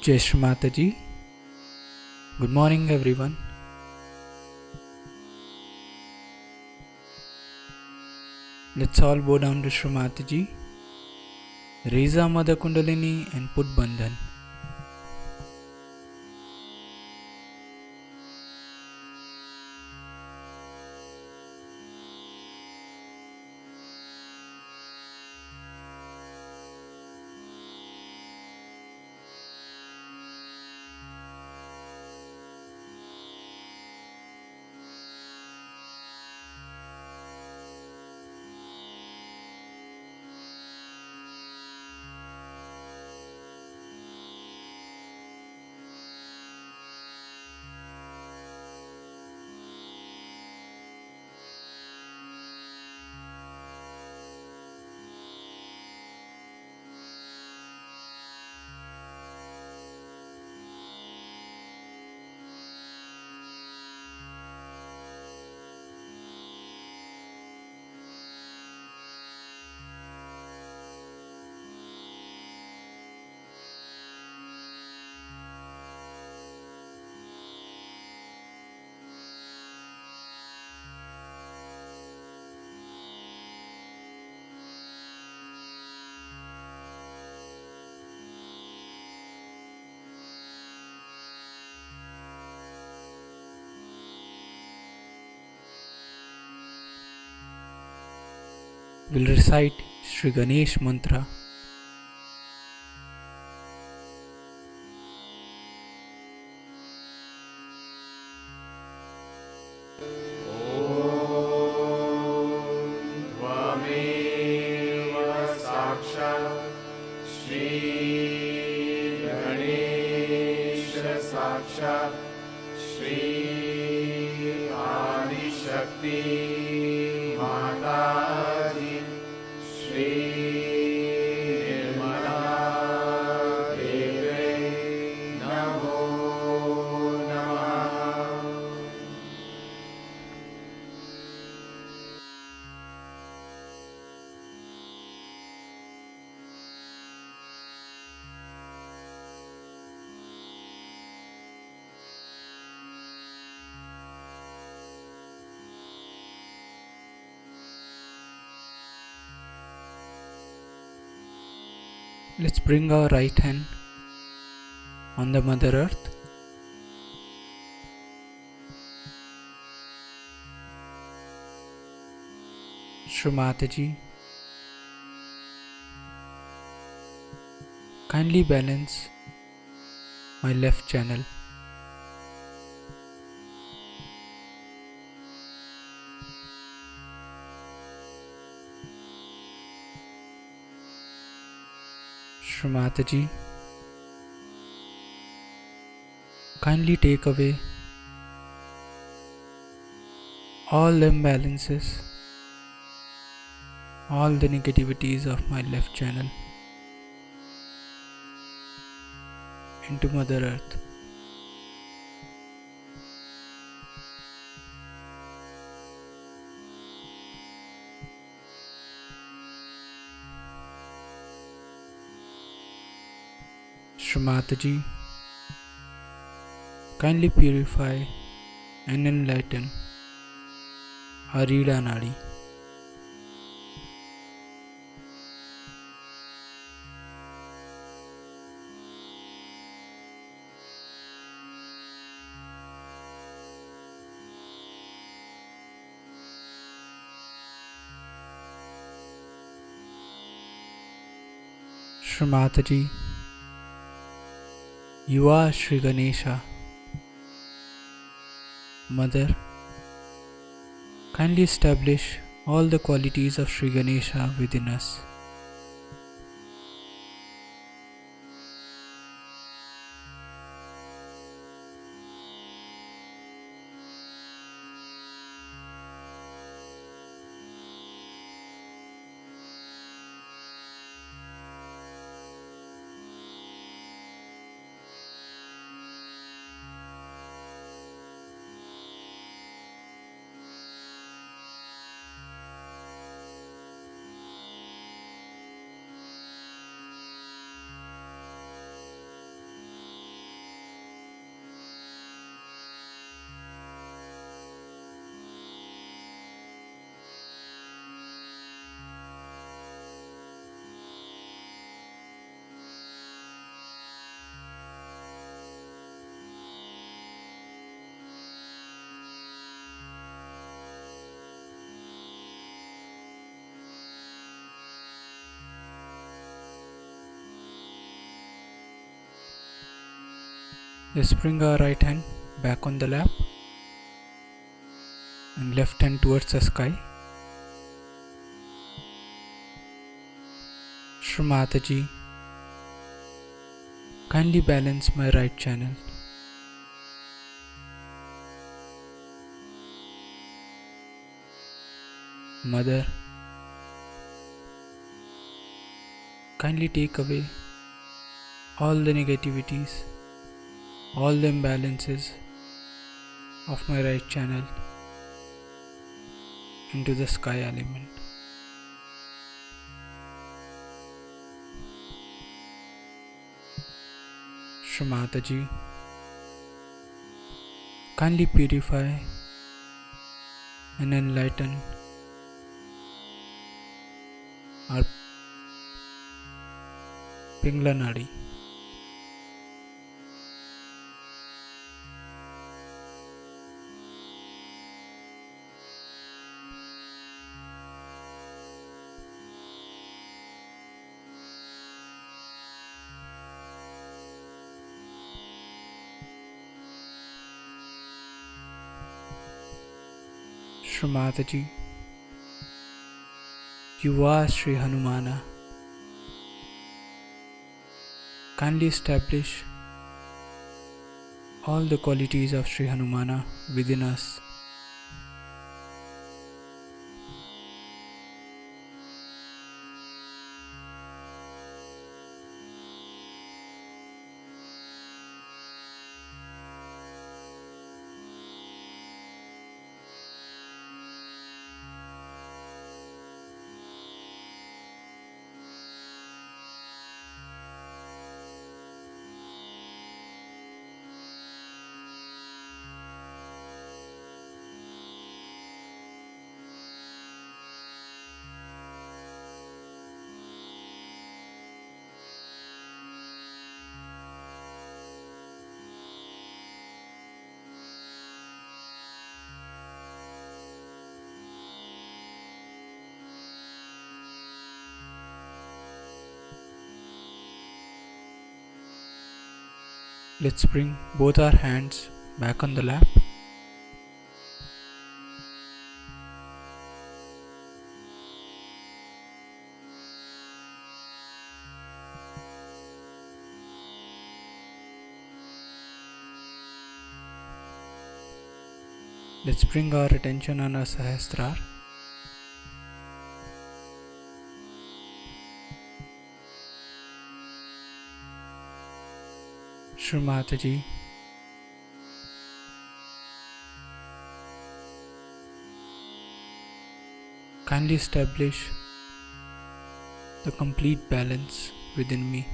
Jai Shri Mataji. Good morning, everyone. Let's all bow down to Shri Mataji, raise our Mother Kundalini and put Bandhan. We'll recite Shri Ganesh Mantra. Let's bring our right hand on the Mother Earth. Shri Mataji, kindly balance my left channel. Shri Mataji, kindly take away all the imbalances, all the negativities of my left channel into Mother Earth. Shri Mataji, kindly purify and enlighten our Ida Nadi. Shri Mataji, you are Shri Ganesha. Mother, kindly establish all the qualities of Shri Ganesha within us. Let's bring our right hand back on the lap and left hand towards the sky. Shri Mataji, kindly balance my right channel. Mother, kindly take away all the negativities, all the imbalances of my right channel into the sky element. Shri Mataji, kindly purify and enlighten our Pingla Nadi. Shri Mataji, you are Sri Hanumana. Kindly establish all the qualities of Sri Hanumana within us. Let's bring both our hands back on the lap. Let's bring our attention on our Sahasrara. Shri Mataji, kindly establish the complete balance within me.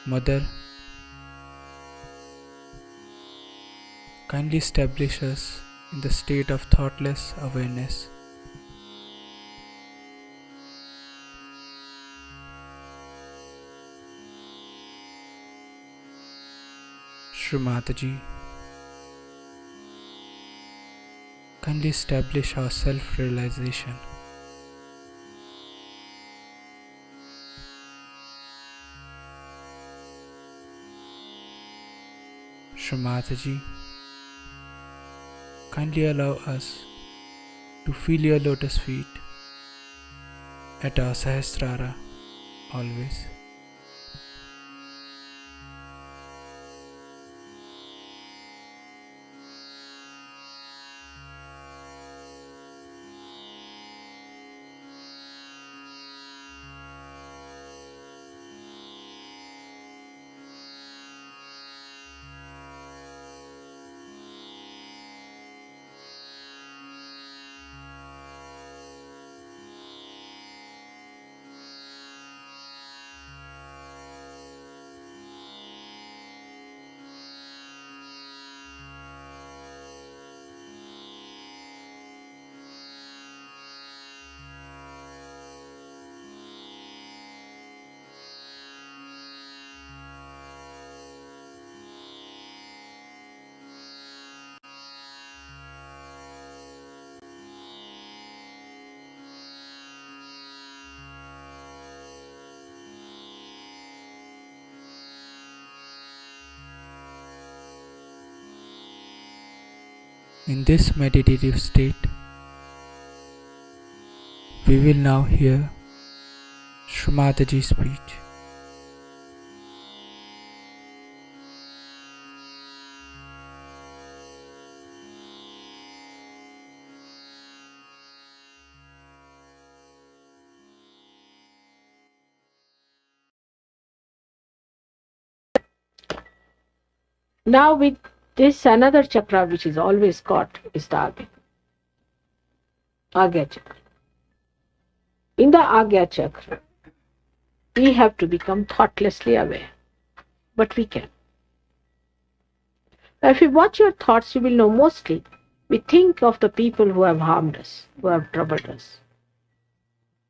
Mother, kindly establish us in the state of thoughtless awareness. Shri Mataji, kindly establish our self-realization. Shri Mataji, kindly allow us to feel your lotus feet at our Sahasrara always. In this meditative state, we will now hear Shri Mataji's speech. Now with this another chakra which is always caught is the Agya chakra. In the Agya chakra, we have to become thoughtlessly aware, but we can. Now, if you watch your thoughts, you will know mostly we think of the people who have harmed us, who have troubled us.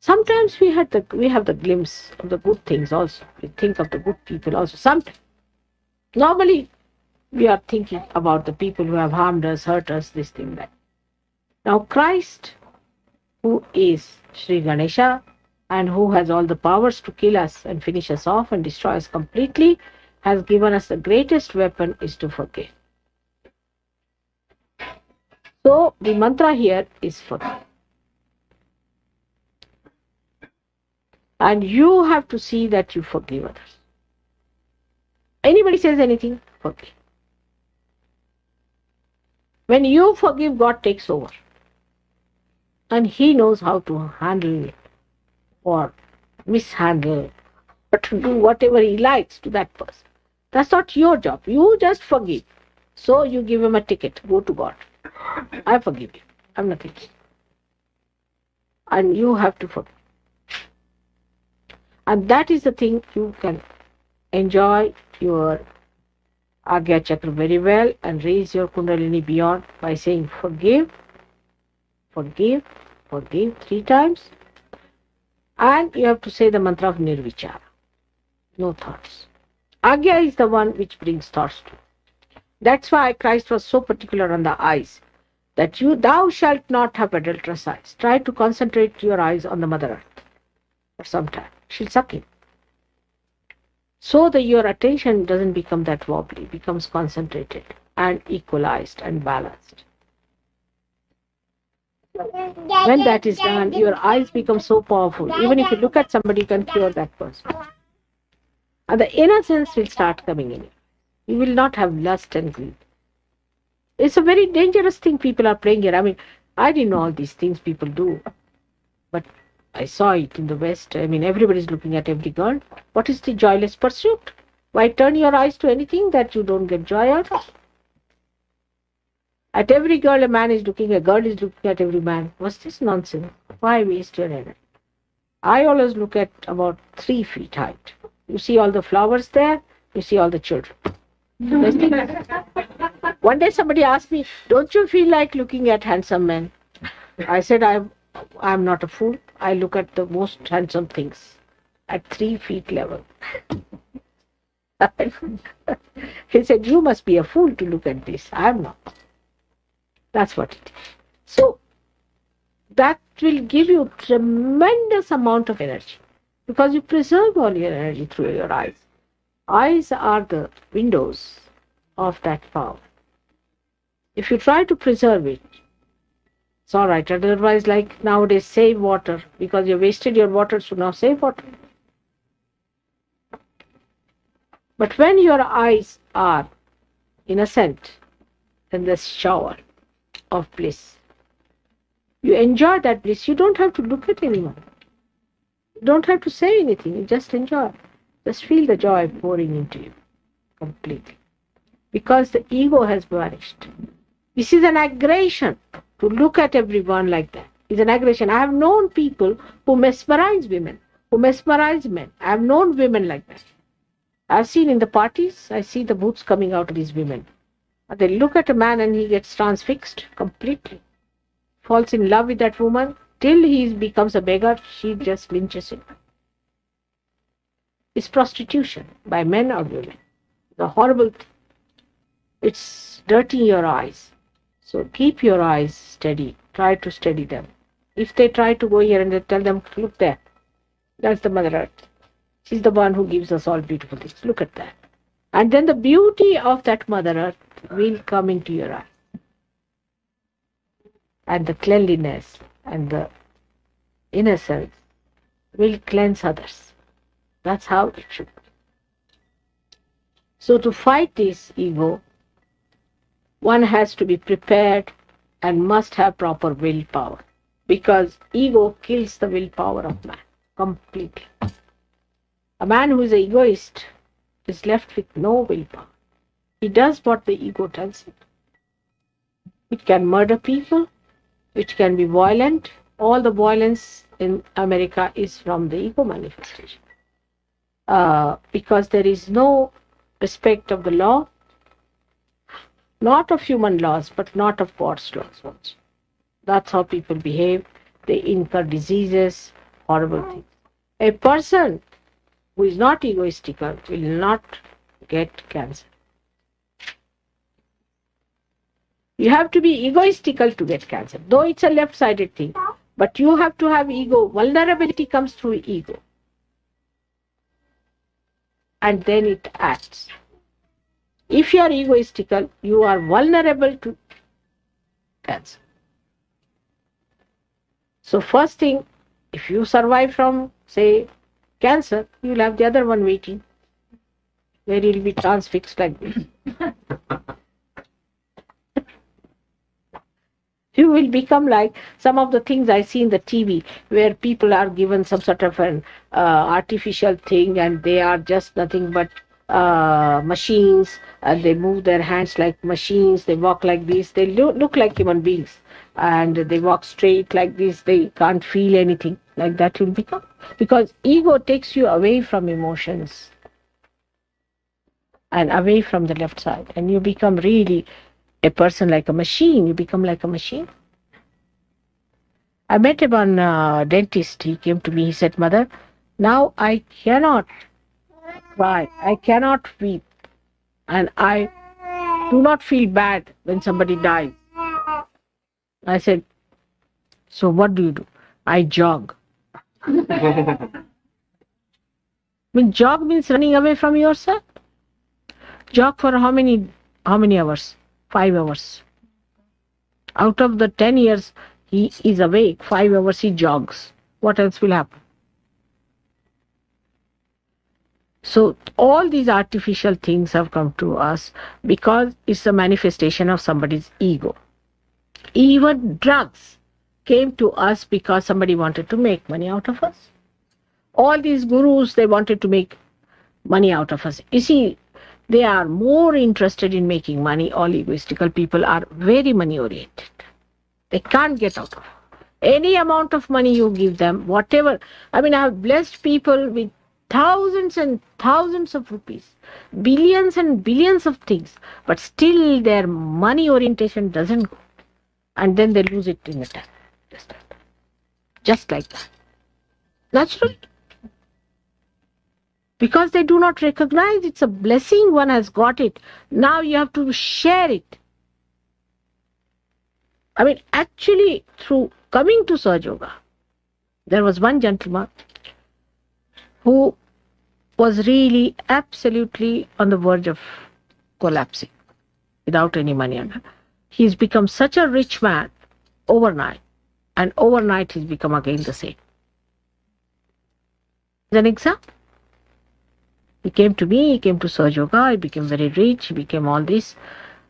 Sometimes we have the glimpse of the good things also. We think of the good people also. Sometimes, normally, we are thinking about the people who have harmed us, hurt us, this thing, that. Now Christ, who is Sri Ganesha and who has all the powers to kill us and finish us off and destroy us completely, has given us the greatest weapon is to forgive. So the mantra here is forgive. And you have to see that you forgive others. Anybody says anything, forgive. When you forgive, God takes over. And He knows how to handle or mishandle or to do whatever He likes to that person. That's not your job. You just forgive. So you give him a ticket. Go to God. I forgive you. I'm nothing. And you have to forgive. And that is the thing you can enjoy your Agya chakra very well and raise your Kundalini beyond by saying forgive, forgive, forgive 3 times. And you have to say the mantra of Nirvichara. No thoughts. Agya is the one which brings thoughts to. That's why Christ was so particular on the eyes. That thou shalt not have adulterous eyes. Try to concentrate your eyes on the Mother Earth for some time. She'll suck in. So that your attention doesn't become that wobbly, becomes concentrated and equalized and balanced. When that is done, your eyes become so powerful. Even if you look at somebody, you can cure that person. And the innocence will start coming in. You will not have lust and greed. It's a very dangerous thing people are playing here. I mean, I didn't know all these things people do. But I saw it in the West. I mean, everybody's looking at every girl. What is the joyless pursuit? Why turn your eyes to anything that you don't get joy out of? At every girl, a man is looking, a girl is looking at every man. What's this nonsense? Why waste your energy? I always look at about 3 feet height. You see all the flowers there, you see all the children. One day somebody asked me, don't you feel like looking at handsome men? I said, I'm not a fool. I look at the most handsome things at 3 feet level. He said, you must be a fool to look at this. I'm not. That's what it is. So, that will give you tremendous amount of energy because you preserve all your energy through your eyes. Eyes are the windows of that power. If you try to preserve it, it's all right. Otherwise, like nowadays, save water because you wasted your water, so now save water. But when your eyes are innocent in this shower of bliss, you enjoy that bliss. You don't have to look at anyone. You don't have to say anything. You just enjoy. Just feel the joy pouring into you completely. Because the ego has vanished. This is an aggression to look at everyone like that. It's an aggression. I have known people who mesmerize women, who mesmerize men. I have known women like that. I've seen in the parties, I see the boots coming out of these women. They look at a man and he gets transfixed completely. Falls in love with that woman. Till he becomes a beggar, she just lynches him. It's prostitution by men or women. The horrible thing. It's dirtying your eyes. So keep your eyes steady. Try to steady them. If they try to go here and they tell them, look there. That's the Mother Earth. She's the one who gives us all beautiful things. Look at that. And then the beauty of that Mother Earth will come into your eyes. and the cleanliness and the innocence will cleanse others. That's how it should be. So to fight this ego, one has to be prepared and must have proper willpower, because ego kills the willpower of man completely. A man who is an egoist is left with no willpower. He does what the ego tells him. It can murder people, it can be violent. All the violence in America is from the ego manifestation. Because there is no respect of the law, not of human laws, but not of God's laws also. That's how people behave. They incur diseases, horrible things. A person who is not egoistical will not get cancer. You have to be egoistical to get cancer, though it's a left-sided thing. But you have to have ego. Vulnerability comes through ego. And then it acts. If you are egoistical, you are vulnerable to cancer. So first thing, if you survive from, say, cancer, you will have the other one waiting, where you will be transfixed like this. You will become like some of the things I see in the TV, where people are given some sort of an artificial thing, and they are just nothing but machines, and they move their hands like machines, they walk like this, they look like human beings, and they walk straight like this, they can't feel anything. Like that will become. Because ego takes you away from emotions and away from the left side, and you become really a person like a machine. You become like a machine. I met one dentist. He came to me. He said, "Mother, now I cannot cry. I cannot weep. And I do not feel bad when somebody dies." I said, "So what do you do?" "I jog." Jog means running away from yourself. Jog for how many hours? 5 hours. Out of the 10 years he is awake, 5 hours he jogs. What else will happen? So all these artificial things have come to us because it's a manifestation of somebody's ego. Even drugs came to us because somebody wanted to make money out of us. All these gurus, they wanted to make money out of us. You see, they are more interested in making money. All egoistical people are very money oriented. They can't get out of it. Any amount of money you give them, whatever. I mean, I have blessed people with thousands and thousands of rupees, billions and billions of things, but still their money orientation doesn't go. And then they lose it in a time. Just like that. Naturally. Because they do not recognize it's a blessing, one has got it. Now you have to share it. I mean, actually, through coming to Sahaja Yoga, there was one gentleman who was really absolutely on the verge of collapsing without any money. He's become such a rich man overnight, and overnight he's become again the same. As an example. He came to me, he came to Sahaja Yoga, he became very rich, he became all this,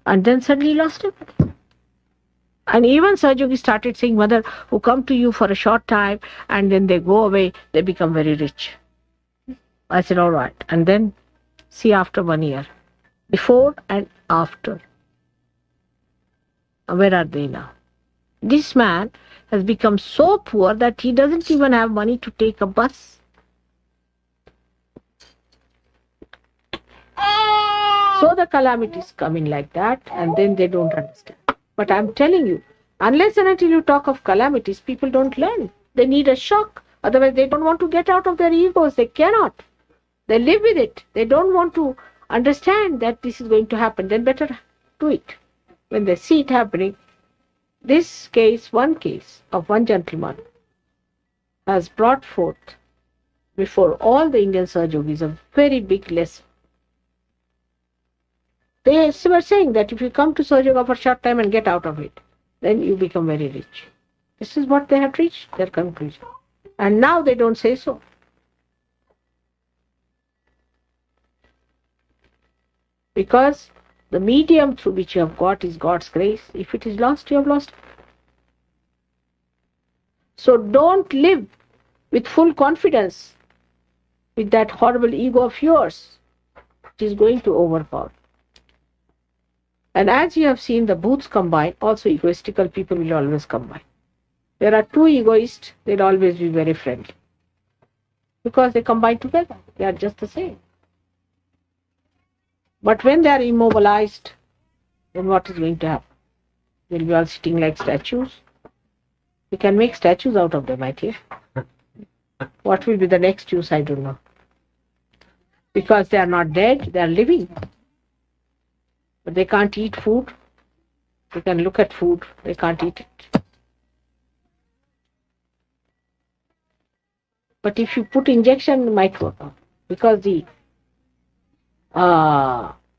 and then suddenly lost everything. And even Sahaja Yogi started saying, "Mother, who come to you for a short time and then they go away, they become very rich." I said, "All right." And then see after 1 year, before and after, where are they now? This man has become so poor that he doesn't even have money to take a bus. So the calamities come in like that, and then they don't understand. But I'm telling you, unless and until you talk of calamities, people don't learn. They need a shock. Otherwise, they don't want to get out of their egos. They cannot. They live with it. They don't want to understand that this is going to happen. Then better do it. When they see it happening, this case, one case of one gentleman has brought forth before all the Indian Sahaja Yogis a very big lesson. They were saying that if you come to Sahaja Yoga for a short time and get out of it, then you become very rich. This is what they have reached, their conclusion. And now they don't say so. Because the medium through which you have got is God's grace. If it is lost, you have lost it. So don't live with full confidence with that horrible ego of yours. It is going to overpower. And as you have seen the booths combine, also egoistical people will always combine. There are two egoists, they'll always be very friendly. Because they combine together. They are just the same. But when they are immobilized, then what is going to happen? They'll be all sitting like statues. We can make statues out of them, I think. What will be the next use, I don't know. Because they are not dead, they are living. But they can't eat food. They can look at food, they can't eat it. But if you put injection, it might work out. Because the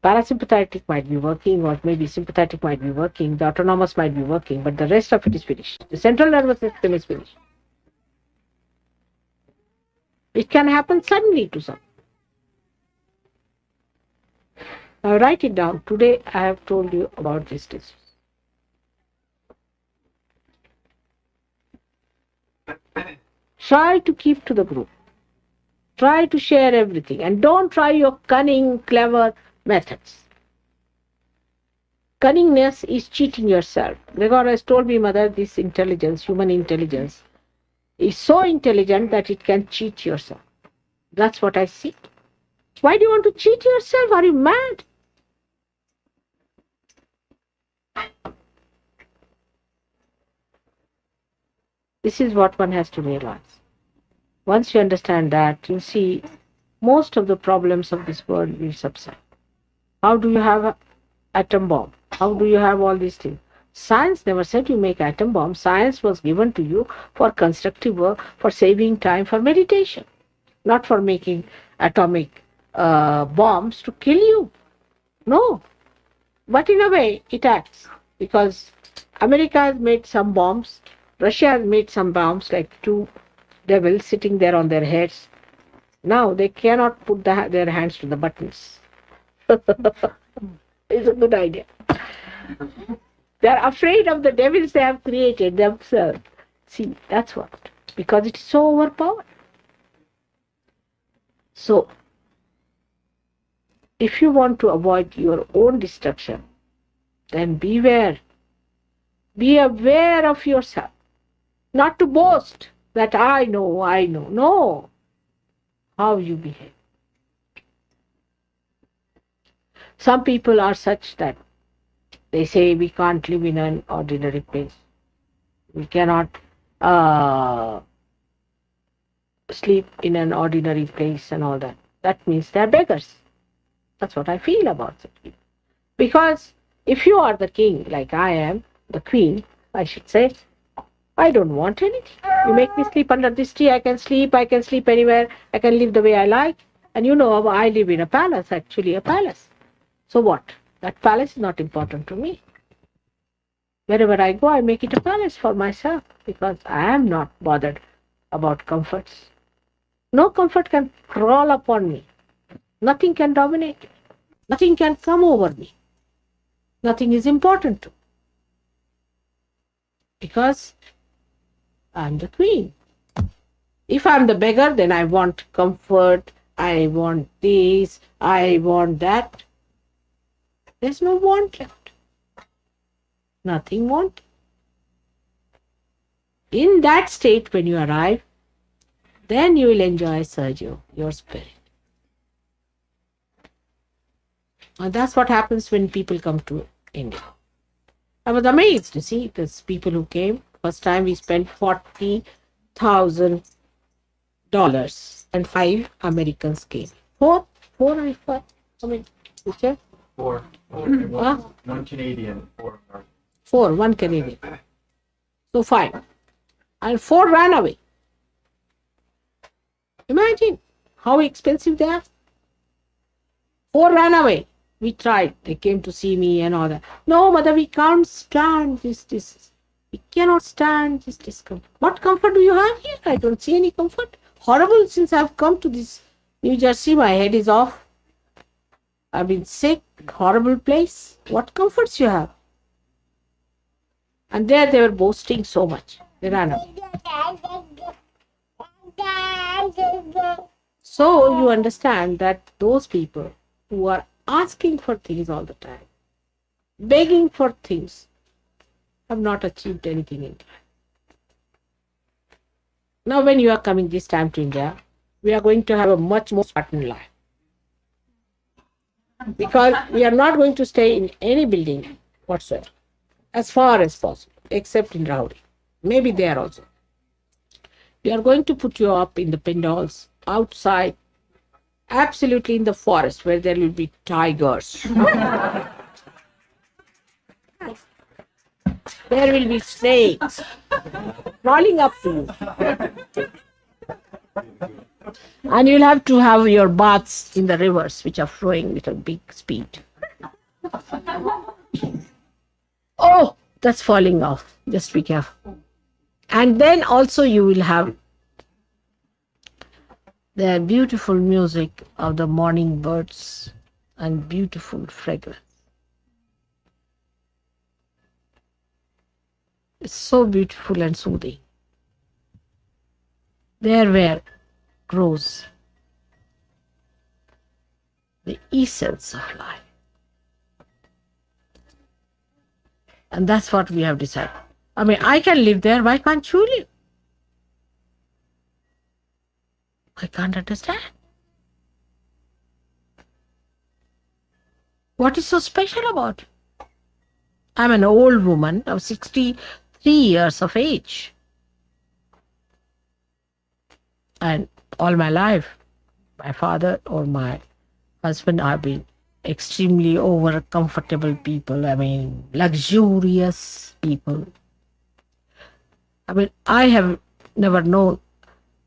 parasympathetic might be working, or maybe sympathetic might be working, the autonomous might be working, but the rest of it is finished. The central nervous system is finished. It can happen suddenly to some. Now write it down. Today I have told you about this disease. Try to keep to the group. Try to share everything and don't try your cunning, clever methods. Cunningness is cheating yourself. Gregor has told me, Mother, this intelligence, human intelligence, is so intelligent that it can cheat yourself. That's what I see. Why do you want to cheat yourself? Are you mad? This is what one has to realize. Once you understand that, you see most of the problems of this world will subside. How do you have an atom bomb? How do you have all these things? Science never said you make atom bomb. Science was given to you for constructive work, for saving time, for meditation, not for making atomic bombs to kill you. No. But in a way, it acts. Because America has made some bombs. Russia has made some bombs, like two devils sitting there on their heads. Now they cannot put their hands to the buttons. It's a good idea. They are afraid of the devils they have created themselves. See, that's what. Because it is so overpowered. So, if you want to avoid your own destruction, then beware. Be aware of yourself. Not to boast that I know. No. How you behave. Some people are such that they say we can't live in an ordinary place. We cannot sleep in an ordinary place and all that. That means they are beggars. That's what I feel about such people. Because if you are the king, like I am, the queen, I should say, I don't want anything. You make me sleep under this tree, I can sleep anywhere, I can live the way I like. And you know, I live in a palace, actually a palace. So what? That palace is not important to me. Wherever I go, I make it a palace for myself because I am not bothered about comforts. No comfort can crawl upon me. Nothing can dominate me. Nothing can come over me. Nothing is important to me. Because I am the queen. If I am the beggar, then I want comfort, I want this, I want that. There's no want left. Nothing want. In that state, when you arrive, then you will enjoy Sergio, your spirit. And that's what happens when people come to India. I was amazed to see these people who came. First time we spent $40,000 and 5 Americans came. Four I thought. I mean, teacher? Four. One Canadian, 4 American. 4, 1 Canadian. So 5. And 4 ran away. Imagine how expensive they are. 4 ran away. We tried. They came to see me and all that. No, mother, we can't stand this. We cannot stand this discomfort. What comfort do you have here? I don't see any comfort. Horrible since I've come to this New Jersey. My head is off. I've been sick. Horrible place. What comforts you have? And there they were boasting so much. They ran away. So you understand that those people who are asking for things all the time, begging for things, have not achieved anything in life. Now when you are coming this time to India, we are going to have a much more Spartan life. Because we are not going to stay in any building whatsoever, as far as possible, except in Rowdy. Maybe there also. We are going to put you up in the pandals, outside, absolutely in the forest, where there will be tigers. There will be snakes crawling up to you. And you'll have to have your baths in the rivers, which are flowing with a big speed. Oh, that's falling off. Just be careful. And then also you will have the beautiful music of the morning birds and beautiful fragrance. It's so beautiful and soothing. There where grows the essence of life. And that's what we have decided. I mean, I can live there. Why can't you live? I can't understand. What is so special about it? I'm an old woman of 63 years of age. And all my life, my father or my husband have been extremely over comfortable people. I mean, luxurious people. I mean, I have never known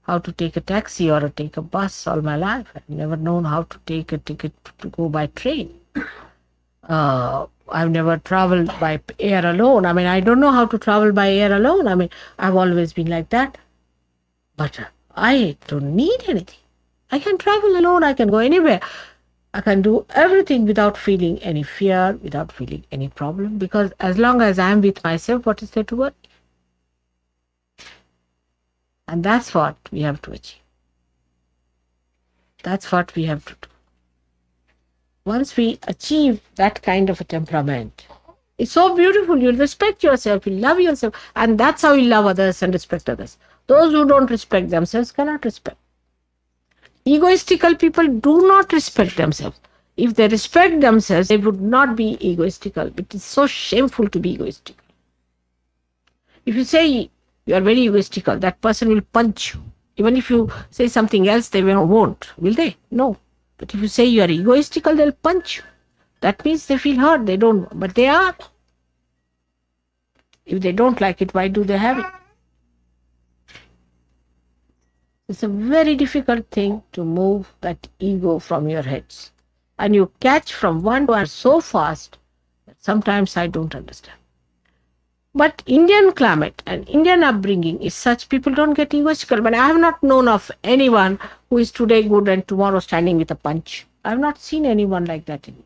how to take a taxi or take a bus all my life. I've never known how to take a ticket to go by train. I've never traveled by air alone. I mean, I don't know how to travel by air alone. I mean, I've always been like that. But I don't need anything. I can travel alone. I can go anywhere. I can do everything without feeling any fear, without feeling any problem. Because as long as I am with myself, what is there to worry? And that's what we have to achieve. That's what we have to do. Once we achieve that kind of a temperament, it's so beautiful. You'll respect yourself, you'll love yourself, and that's how you love others and respect others. Those who don't respect themselves cannot respect. Egoistical people do not respect themselves. If they respect themselves, they would not be egoistical. It is so shameful to be egoistical. If you say you are very egoistical, that person will punch you. Even if you say something else, they won't, will they? No. But if you say you are egoistical, they'll punch you. That means they feel hurt. They don't, but they are. If they don't like it, why do they have it? It's a very difficult thing to move that ego from your heads. And you catch from one to another so fast that sometimes I don't understand. But Indian climate and Indian upbringing is such, people don't get egoistical. But I have not known of anyone who is today good and tomorrow standing with a punch. I have not seen anyone like that in India.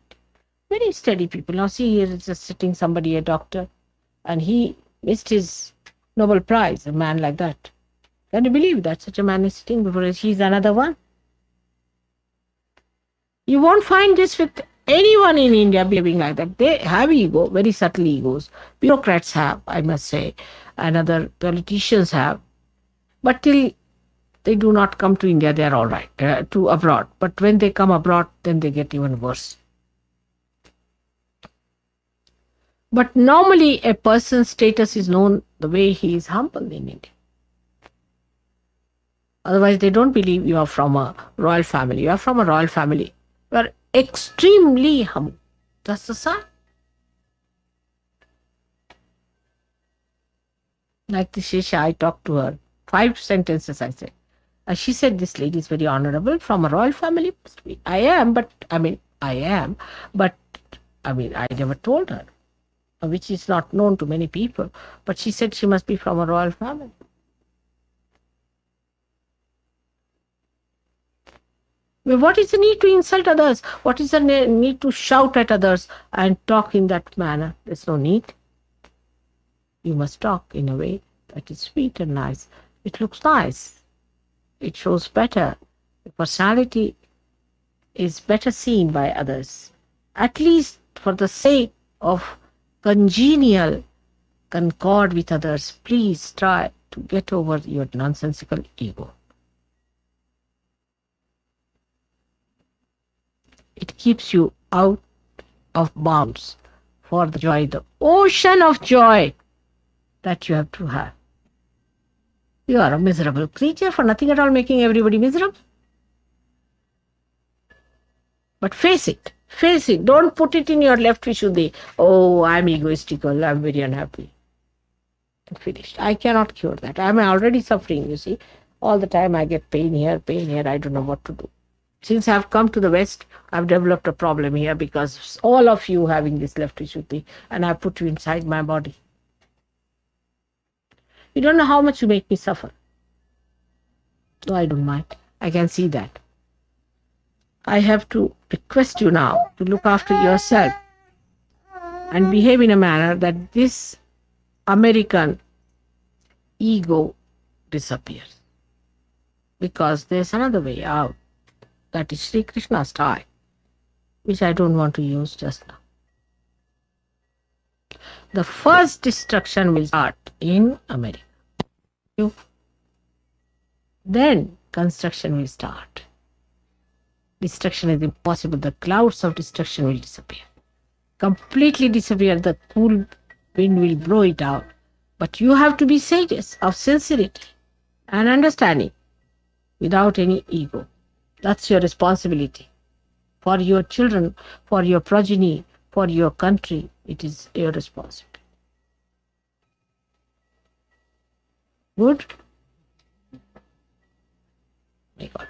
Very steady people. Now see, here is just sitting somebody, a doctor, and he missed his Nobel Prize, a man like that. Can you believe that such a man is sitting before us? He's another one. You won't find this with anyone in India behaving like that. They have ego, very subtle egos. Bureaucrats have, I must say, and other politicians have. But till they do not come to India, they are all right, to abroad. But when they come abroad, then they get even worse. But normally a person's status is known the way he is humble in India. Otherwise, they don't believe you are from a royal family. You are from a royal family. You are extremely humble. That's the sign. Like the Shesha, I talked to her. 5 sentences I said. And she said, this lady is very honorable, from a royal family. I am, but I never told her. which is not known to many people, but she said she must be from a royal family. Well, what is the need to insult others? What is the need to shout at others and talk in that manner? There's no need. You must talk in a way that is sweet and nice. It looks nice. It shows better. The personality is better seen by others. At least for the sake of congenial concord with others, please try to get over your nonsensical ego. It keeps you out of bounds for the joy, the ocean of joy that you have to have. You are a miserable creature for nothing at all, making everybody miserable. But face it. Face it. Don't put it in your left Vishuddhi. Oh, I'm egoistical. I'm very unhappy. Finished. I cannot cure that. I'm already suffering, you see. All the time I get pain here. I don't know what to do. Since I've come to the West, I've developed a problem here because all of you having this left Vishuddhi, and I put you inside my body. You don't know how much you make me suffer. So I don't mind. I can see that. I have to request you now to look after yourself and behave in a manner that this American ego disappears. Because there's another way out. That is Sri Krishna's style, which I don't want to use just now. The first destruction will start in America. Then construction will start. Destruction is impossible. The clouds of destruction will disappear. Completely disappear. The cool wind will blow it out. But you have to be sages of sincerity and understanding without any ego. That's your responsibility. For your children, for your progeny, for your country, it is your responsibility. Good? May God.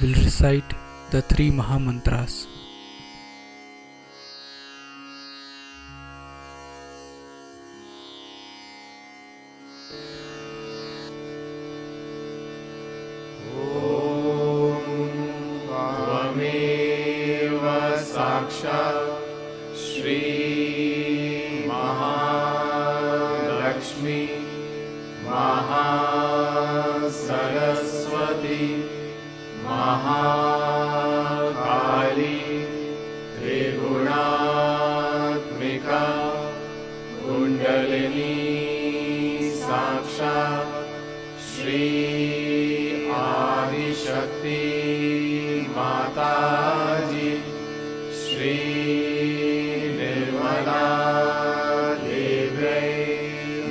Will recite the three Mahamantras.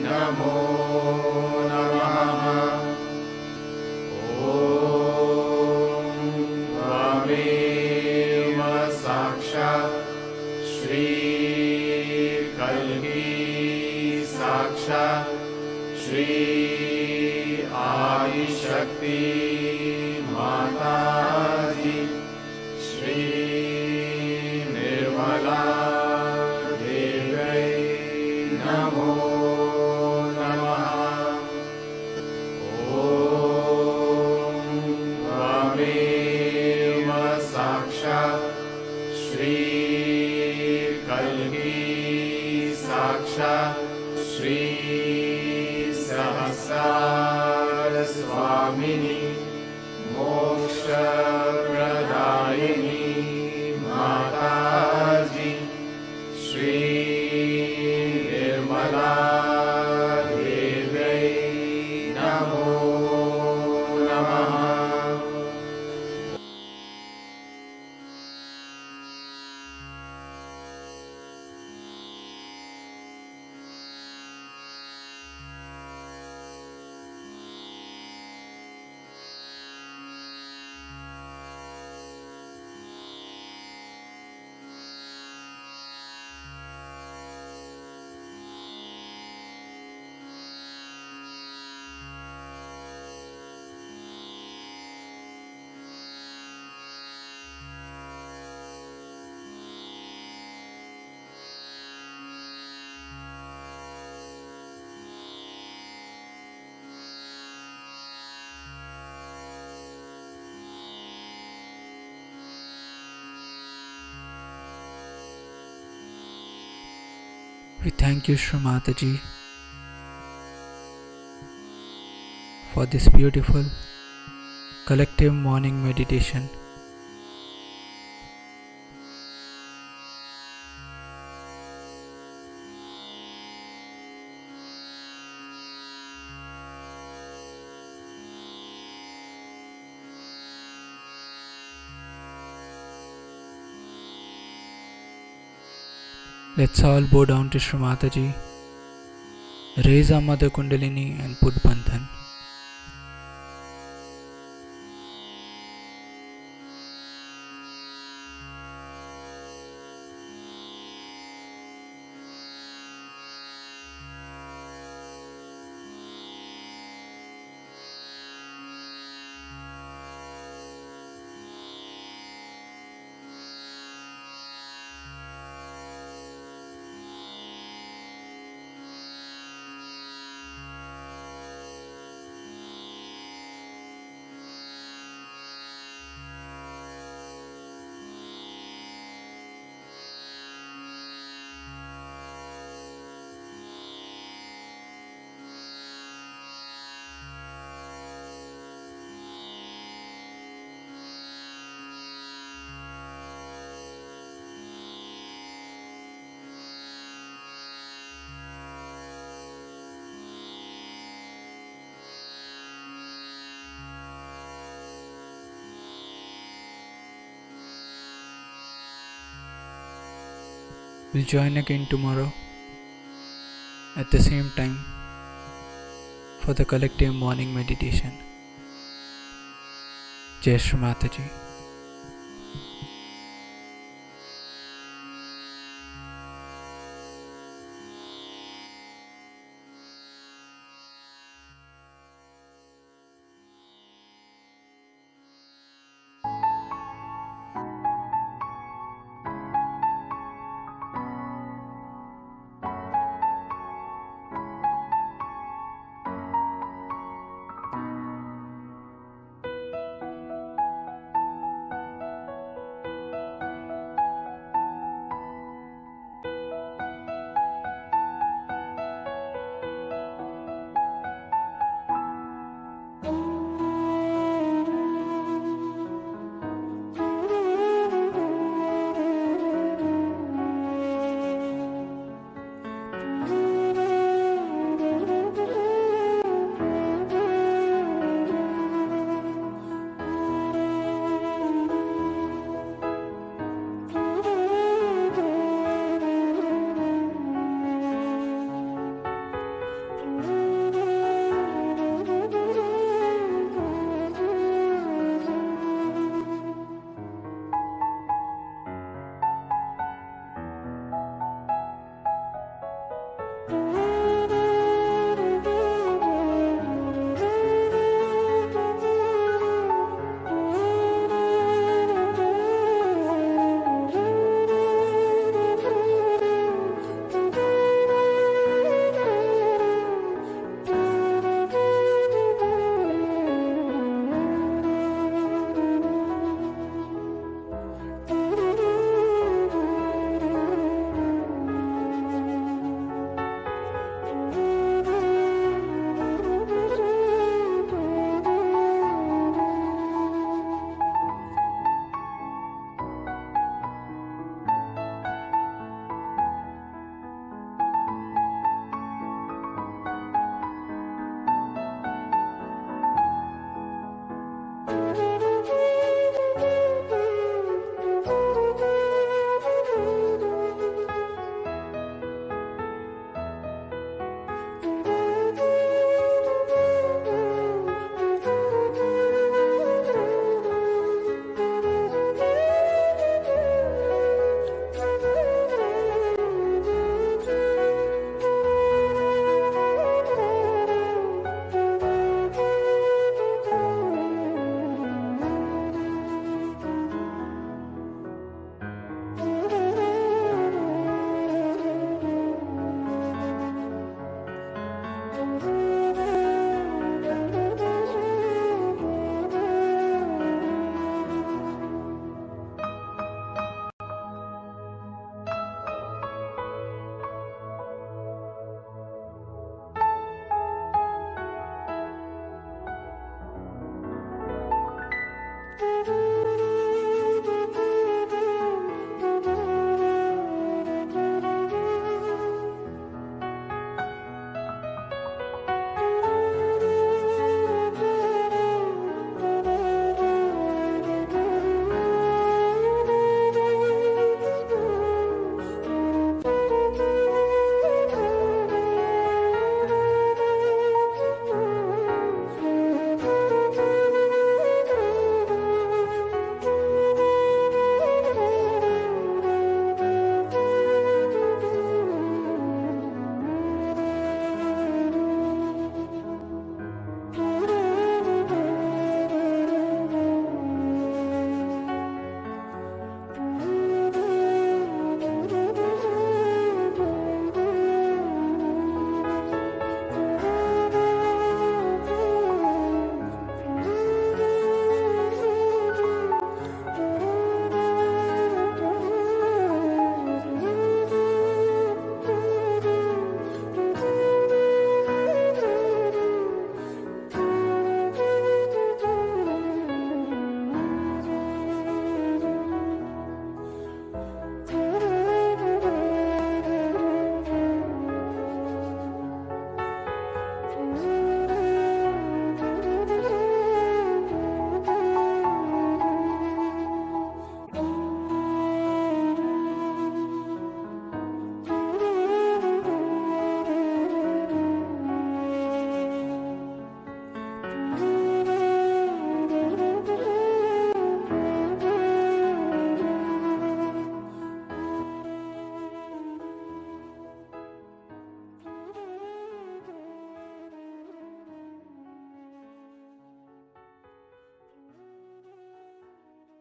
Namo Shri कल्की साक्षात् श्री आदिशक्ति माता जी श्री निर्मला देव्यै नमो नमः। ॐ त्वमेव साक्षात् श्री कल्की साक्षात् श्री सहस्रार स्वामिनी मोक्षप्रदायिनी माता जी श्री निर्मला देव्यै नमो नमः। We thank you, Shri Mataji, for this beautiful collective morning meditation. Let's all bow down to Shri Mataji, raise our Mother Kundalini and put Bandhan. We'll join again tomorrow at the same time for the collective morning meditation. Jai Shri Mataji.